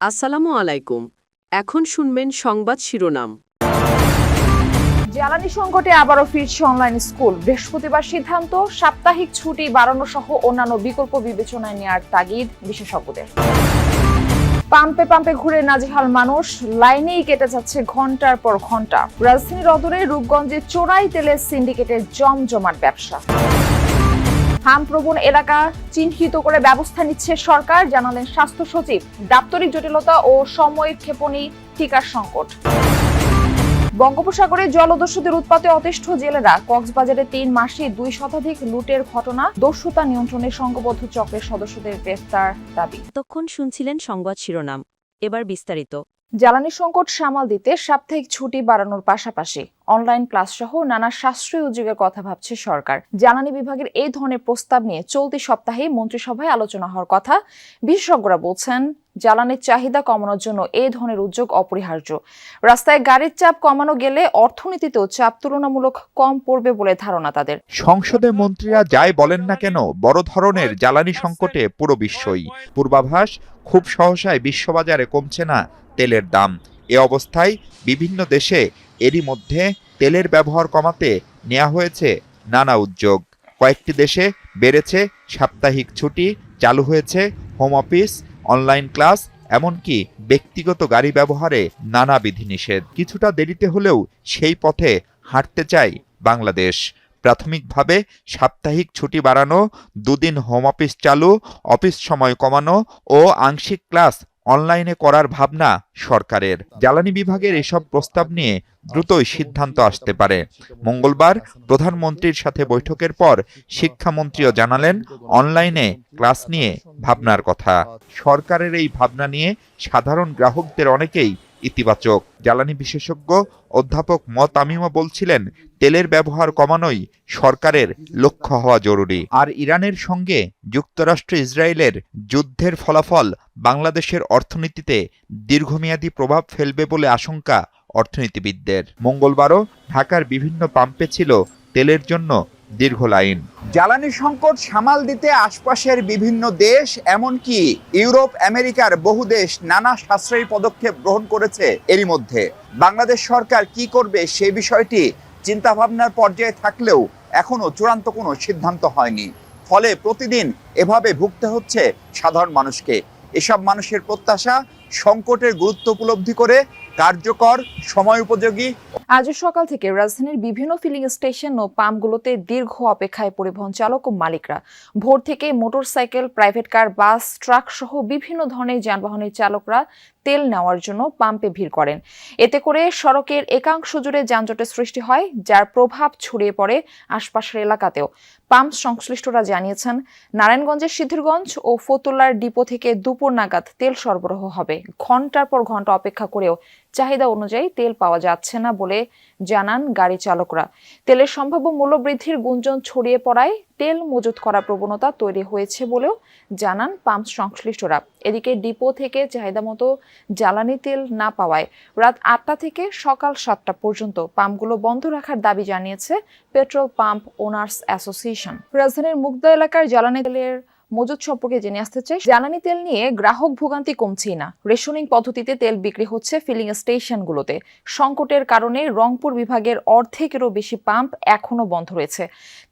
আসসালামু আলাইকুম। এখন শুনবেন সংবাদ শিরোনাম। জ্বালানি সংকটে আবারও ফিরছে অনলাইন স্কুল। বৃহস্পতিবার সিদ্ধান্ত, সাপ্তাহিক ছুটি বাড়ানো সহ অন্যান্য বিকল্প বিবেচনায় নেওয়ার তাগিদ বিশেষজ্ঞদের। পাম্পে পাম্পে ঘুরে নাজেহাল মানুষ, লাইনেই কেটে যাচ্ছে ঘন্টার পর ঘন্টা। রাজধানীর অদূরে রূপগঞ্জে চোরাই তেলের সিন্ডিকেটের জমজমাট ব্যবসা। হামপ্রবণ এলাকা চিহ্নিত করে ব্যবস্থা নিচ্ছে সরকার, জানালেন স্বাস্থ্য সচিব। দাপ্তরিক জটিলতা ও সময় ক্ষেপণী টিকার সংকট। বঙ্গোপসাগরে জলদস্যুদের উৎপাতে অতিষ্ঠ জেলেরা। কক্সবাজারে ৩ মাসে ২ শতাধিক লুটের ঘটনা। দস্যুতা নিয়ন্ত্রণে সংঘবদ্ধ চক্রের সদস্যদের গ্রেফতার দাবি। এতক্ষণ শুনছিলেন সংবাদ শিরোনাম, এবার বিস্তারিত। জ্বালানি সংকট সামাল দিতে সাপ্তাহিক ছুটি বাড়ানোর পাশাপাশি অনলাইন ক্লাস সহ নানা সাশ্রয়ী উদ্যোগের কথা ভাবছে সরকার। জ্বালানি বিভাগের এই ধরনের প্রস্তাব নিয়ে চলতি সপ্তাহে মন্ত্রিসভায় আলোচনা হওয়ার কথা। বিশেষজ্ঞরা বলছেন, জ্বালানির চাহিদা কমানোর জন্য এই ধরনের উদ্যোগ অপরিহার্য। রাস্তায় গাড়ির চাপ কমানো গেলে অর্থনীতিতেও চাপ তুলনামূলক কম পড়বে বলে ধারণা তাদের। সংসদে মন্ত্রীরা যাই বলেন না কেন, বড় ধরনের জ্বালানি সংকটে পুরো বিশ্বই। পূর্বাভাস, খুব সহসায় বিশ্ববাজারে কমছে না তেলের দাম। এ অবস্থায় বিভিন্ন দেশে এরই মধ্যে তেলের ব্যবহার কমাতে নেওয়া হয়েছে নানা উদ্যোগ। কয়েকটি দেশে বেড়েছে সাপ্তাহিক ছুটি, চালু হয়েছে হোম অফিস, অনলাইন ক্লাস, এমনকি ব্যক্তিগত গাড়ি ব্যবহারে নানা বিধিনিষেধ। কিছুটা দেরিতে হলেও সেই পথে হাঁটতে চায় বাংলাদেশ। প্রাথমিকভাবে সাপ্তাহিক ছুটি বাড়ানো, 2 দিন হোম অফিস চালু, অফিস সময় কমানো ও আংশিক ক্লাস অনলাইনে করার ভাবনা সরকারের। জ্বালানি বিভাগের এসব প্রস্তাব নিয়ে দ্রুতই সিদ্ধান্ত আসতে পারে। মঙ্গলবার প্রধানমন্ত্রীর সাথে বৈঠকের পর শিক্ষামন্ত্রীও জানালেন অনলাইনে ক্লাস নিয়ে ভাবনার কথা। সরকারের এই ভাবনা নিয়ে সাধারণ গ্রাহকদের অনেকেই ইতিবাচক। জ্বালানি বিশেষজ্ঞ অধ্যাপক তামিমা বলছিলেন, তেলের ব্যবহার কমানোই সরকারের লক্ষ্য হওয়া জরুরি। আর ইরানের সঙ্গে যুক্তরাষ্ট্র ইসরায়েলের যুদ্ধের ফলাফল বাংলাদেশের অর্থনীতিতে দীর্ঘমেয়াদী প্রভাব ফেলবে বলে আশঙ্কা অর্থনীতিবিদদের। মঙ্গলবারও ঢাকার বিভিন্ন পাম্পে ছিল তেলের জন্য দীর্ঘ লাইন। জ্বালানি সংকট সামাল দিতে আশপাশের বিভিন্ন দেশ, এমনকি ইউরোপ আমেরিকার বহু দেশ নানা সাশ্রয়ী পদক্ষেপ গ্রহণ করেছে। এরই মধ্যে বাংলাদেশ সরকার কি করবে সেই বিষয়টি চিন্তাভাবনার পর্যায়ে থাকলেও এখনো চূড়ান্ত কোনো সিদ্ধান্ত হয়নি। ফলে প্রতিদিন এভাবে ভুগতে হচ্ছে সাধারণ মানুষকে। এসব মানুষের প্রত্যাশা সংকটের গুরুত্ব উপলব্ধি করে কার্যকর, সময় উপযোগী। আজ সকাল থেকে রাজধানীর বিভিন্ন ফিলিং স্টেশন ও পাম্পগুলোতে দীর্ঘ অপেক্ষায় পরিবহন চালক ও মালিকরা। ভোর থেকে মোটরসাইকেল, প্রাইভেট কার, বাস, ট্রাক সহ বিভিন্ন ধরনের যানবাহনের চালকরা তেল নেওয়ার জন্য পাম্পে ভিড় করেন। এতে করে সড়কের একাংশ জুড়ে যানজটের সৃষ্টি হয়, যার প্রভাব ছড়িয়ে পড়ে আশপাশের এলাকাতেও। পাম্প সংশ্লিষ্টরা জানিয়েছেন, নারায়ণগঞ্জের সিদ্ধিরগঞ্জ ও ফতুল্লার ডিপো থেকে দুপুর নাগাদ তেল সরবরাহ হবে। ঘন্টার পর ঘন্টা অপেক্ষা করেও চাহিদা অনুযায়ী তেল পাওয়া যাচ্ছে না বলে জানান গাড়ি চালকরা। তেলের সম্ভাব্য মূল্য বৃদ্ধির গুঞ্জন ছড়িয়ে পড়ায় তেল মজুত করার প্রবণতা তৈরি হয়েছে বলেও জানান পাম্প সংশ্লিষ্টরা। এদিকে ডিপো থেকে চাহিদা মতো জ্বালানি তেল না পাওয়ায় রাত 8টা থেকে সকাল 7টা পর্যন্ত পাম্পগুলো বন্ধ রাখার দাবি জানিয়েছে পেট্রোল পাম্প ওনার্স অ্যাসোসিয়েশন। রাজধানীর মুগদা এলাকার জ্বালানি তেলের মজুত সম্পর্কে জেনে আসতে চাই। জ্বালানি তেল নিয়ে গ্রাহক ভোগান্তি কমছেই না। রেশনিং পদ্ধতিতে তেল বিক্রি হচ্ছে ফিলিং স্টেশনগুলোতে। সংকটের কারণে রংপুর বিভাগের অর্ধেকেরও বেশি পাম্প এখনো বন্ধ রয়েছে।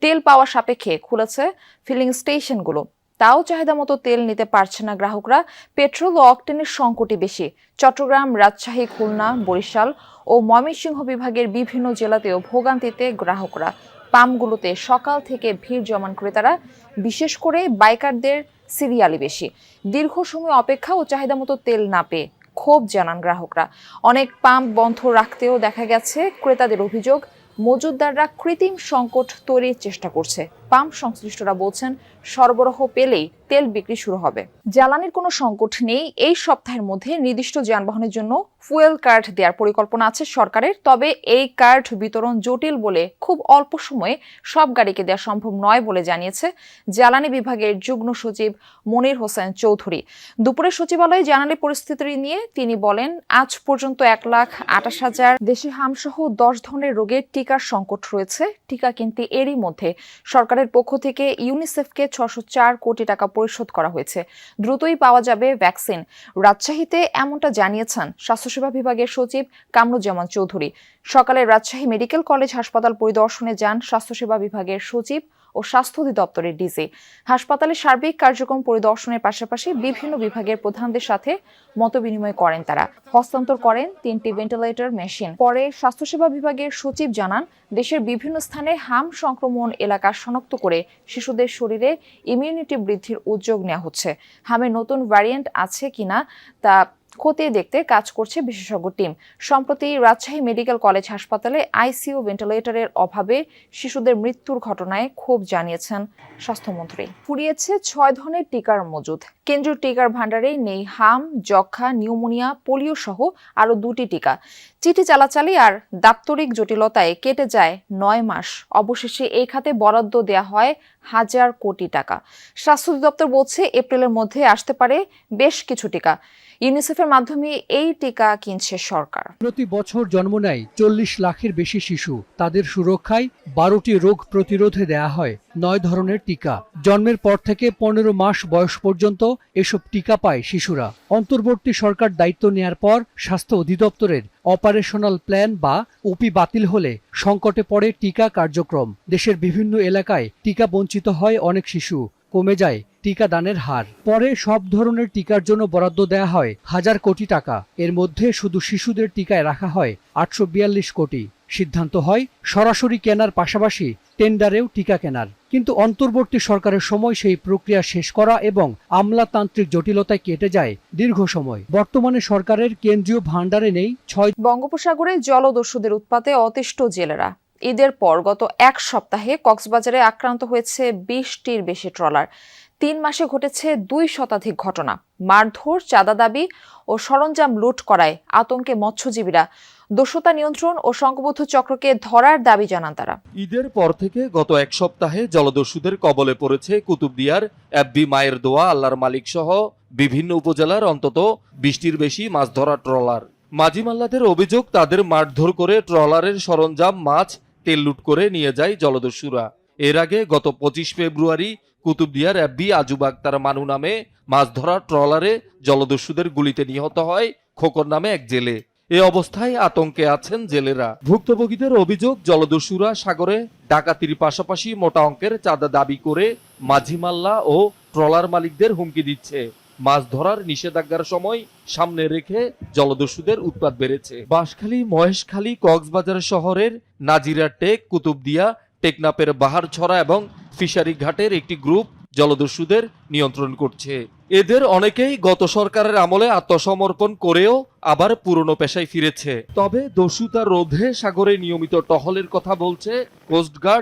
তেল পাওয়া সাপেক্ষে খুলেছে ফিলিং স্টেশনগুলো, তাও চাহিদা মতো তেল নিতে পারছে না গ্রাহকরা। পেট্রোল ও অকটেনের সংকটই বেশি। চট্টগ্রাম, রাজশাহী, খুলনা, বরিশাল ও ময়মনসিংহ বিভাগের বিভিন্ন জেলাতেও ভোগান্তিতে গ্রাহকরা। পাম্পগুলোতে সকাল থেকে ভিড় জমান ক্রেতারা, বিশেষ করে বাইকারদের সিরিয়ালই বেশি। দীর্ঘ সময় অপেক্ষা ও চাহিদা মতো তেল না পেয়ে ক্ষোভ জানান গ্রাহকরা। অনেক পাম্প বন্ধ রাখতেও দেখা গেছে ক্রেতাদের অভিযোগ, মজুতদাররা কৃত্রিম সংকট তৈরির চেষ্টা করছে। পাম্প সংশ্লিষ্টরা বলছেন, সরবরাহ পেলেই তেল বিক্রি শুরু হবে। জ্বালানির কোনো সংকট নেই। এই সপ্তাহের মধ্যে নির্দিষ্ট যানবাহনের জন্য ফুয়েল কার্ড দেওয়ার পরিকল্পনা আছে সরকারের। তবে এই কার্ড বিতরণ জটিল বলে খুব অল্প সময়ে সব গাড়িকে দেওয়া সম্ভব নয় বলে জানিয়েছে জ্বালানি বিভাগের যুগ্ম সচিব মনির হোসেন চৌধুরী। দুপুরে সচিবালয়ে জানালে পরিস্থিতি নিয়ে তিনি বলেন, আজ পর্যন্ত 1,28,000 দেশে হামসহ 10 ধরনের রোগের টিকার সংকট রয়েছে। টিকা কিনতে এরই মধ্যে সরকারের সরকারের পক্ষ থেকে ইউনিসেফকে 604 কোটি টাকা পরিশোধ করা হয়েছে। দ্রুতই পাওয়া যাবে ভ্যাকসিন। রাজশাহীতে এমনটা জানিয়েছেন স্বাস্থ্যসেবা বিভাগের সচিব কামরুজ্জামান চৌধুরী। সকালে রাজশাহী মেডিকেল কলেজ হাসপাতাল পরিদর্শনে যান স্বাস্থ্যসেবা বিভাগের সচিব ও স্বাস্থ্য অধিদপ্তরের ডিসি। হাসপাতালের সার্বিক কার্যক্রম পরিদর্শনের পাশাপাশি বিভিন্ন বিভাগের প্রধানদের সাথে মতবিনিময় করেন তারা। হস্তান্তর করেন 3টি ভেন্টিলেটর মেশিন। পরে স্বাস্থ্যসেবা বিভাগের সচিব জানান, দেশের বিভিন্ন স্থানে হাম সংক্রমণ এলাকা শনাক্ত করে শিশুদের শরীরে ইমিউনিটি বৃদ্ধির উদ্যোগ নেওয়া হচ্ছে। হামের নতুন ভ্যারিয়েন্ট আছে কিনা তা খতিয়ে দেখতে কাজ করছে বিশেষজ্ঞ টিম। সম্প্রতি রাজশাহী মেডিকেল কলেজ হাসপাতালে আইসিইউ ভেন্টিলেটরের অভাবে শিশুদের মৃত্যুর ঘটনায় ক্ষোভ জানিয়েছেন স্বাস্থ্যমন্ত্রী। ফুরিয়েছে 6 ধরনের টিকার মজুদ। কেন্দ্রীয় টিকার ভান্ডারে নেই হাম, যক্ষ্মা, নিউমোনিয়া, পোলিও সহ আরও 2টি টিকা। চিঠি চালাচালি আর দাপ্তরিক জটিলতায় কেটে যায় 9 মাস। অবশেষে এই খাতে বরাদ্দ দেয়া হয় 1000 কোটি টাকা। স্বাস্থ্য অধিদপ্তর বলছে, এপ্রিলের মধ্যে আসতে পারে বেশ কিছু টিকা। ইউনিসেফের মাধ্যমে এই টিকা কিনছে সরকার। প্রতি বছর জন্ম নেয় 40 লাখের বেশি শিশু। তাদের সুরক্ষায় 12টি রোগ প্রতিরোধে দেয়া হয় 9 ধরনের টিকা। জন্মের পর থেকে 15 মাস বয়স পর্যন্ত এসব টিকা পায় শিশুরা। অন্তর্বর্তী সরকার দায়িত্ব নেয়ার পর স্বাস্থ্য অধিদপ্তরের অপারেশনাল প্ল্যান বা ওপি বাতিল হলে সংকটে পড়ে টিকা কার্যক্রম। দেশের বিভিন্ন এলাকায় টিকা বঞ্চিত হয় অনেক শিশু। কমে যায় টিকাদানের হার। পরে সব ধরনের টিকার জন্য বরাদ্দ দেয়া হয় 1000 কোটি টাকা। এর মধ্যে শুধু শিশুদের টিকায় রাখা হয় 842 কোটি। সিদ্ধান্ত হয় সরাসরি কেনার পাশাপাশি টেন্ডারেও টিকা কেনার। কিন্তু অন্তর্বর্তী সরকারের সময় সেই প্রক্রিয়া শেষ করা এবং আমলাতান্ত্রিক জটিলতায় কেটে যায় দীর্ঘ সময়। বর্তমানে সরকারের কেন্দ্রীয় ভান্ডারে নেই 6। বঙ্গোপসাগরে জলদস্যুদের উৎপাতে অতিষ্ঠ জেলেরা। ঈদের পর গত 1 সপ্তাহে কক্সবাজারে আক্রান্ত হয়েছে 20টির বেশি ট্রলার। 3 মাসে ঘটেছে 2 শতাধিক ঘটনা। মারধর, চাঁদা দাবি ও সরঞ্জাম লুট করায় আতঙ্কে মৎস্যজীবীরা। দস্যুতা নিয়ন্ত্রণ ও সংঘবদ্ধ চক্রকে ধরার দাবি জানান তারা। ঈদের পর থেকে গত 1 সপ্তাহে জলদস্যুদের কবলে পড়েছে কুতুবদিয়ার এফবি মায়ের দোয়া, আল্লাহর মালিক সহ বিভিন্ন উপজেলার অন্তত 20টির বেশি মাছ ধরা ট্রলার। মাঝি মাল্লাদের অভিযোগ, তাদের মারধর করে ট্রলারের সরঞ্জাম, মাছ, তেল লুট করে নিয়ে যায় জলদস্যুরা। এর আগে গত 25 ফেব্রুয়ারি কুতুবদিয়ার এফবি আজুব আক্তার মানু নামে মাছ ধরা ট্রলারে জলদস্যুদের গুলিতে নিহত হয় খোকর নামে এক জেলে। এ অবস্থায় আতঙ্কে আছেন জেলেরা। ভুক্তভোগীদের অভিযোগ, জলদস্যুরা সাগরে ডাকাতির পাশাপাশি মোটা অঙ্কের চাঁদা দাবি করে মাঝি মাল্লা ও ট্রলার মালিকদের হুমকি দিচ্ছে। মাছ ধরার নিষেধাজ্ঞার সময় সামনে রেখে জলদস্যুদের উৎপাত বেড়েছে। বাঁশখালী, মহেশখালী, কক্সবাজার শহরের নাজিরা টেক, কুতুবদিয়া, টেকনাপের বাহারছড়া এবং ফিশারি ঘাটের একটি গ্রুপ জলদস্যুদের নিয়ন্ত্রণ করছে। এদের অনেকেই গত সরকারের আমলে আত্মসমর্পণ করেও আবার পুরনো পেশায় ফিরেছে। তবে দস্যুতা রোধে সাগরে নিয়মিত টহলের কথা বলছে কোস্টগার্ড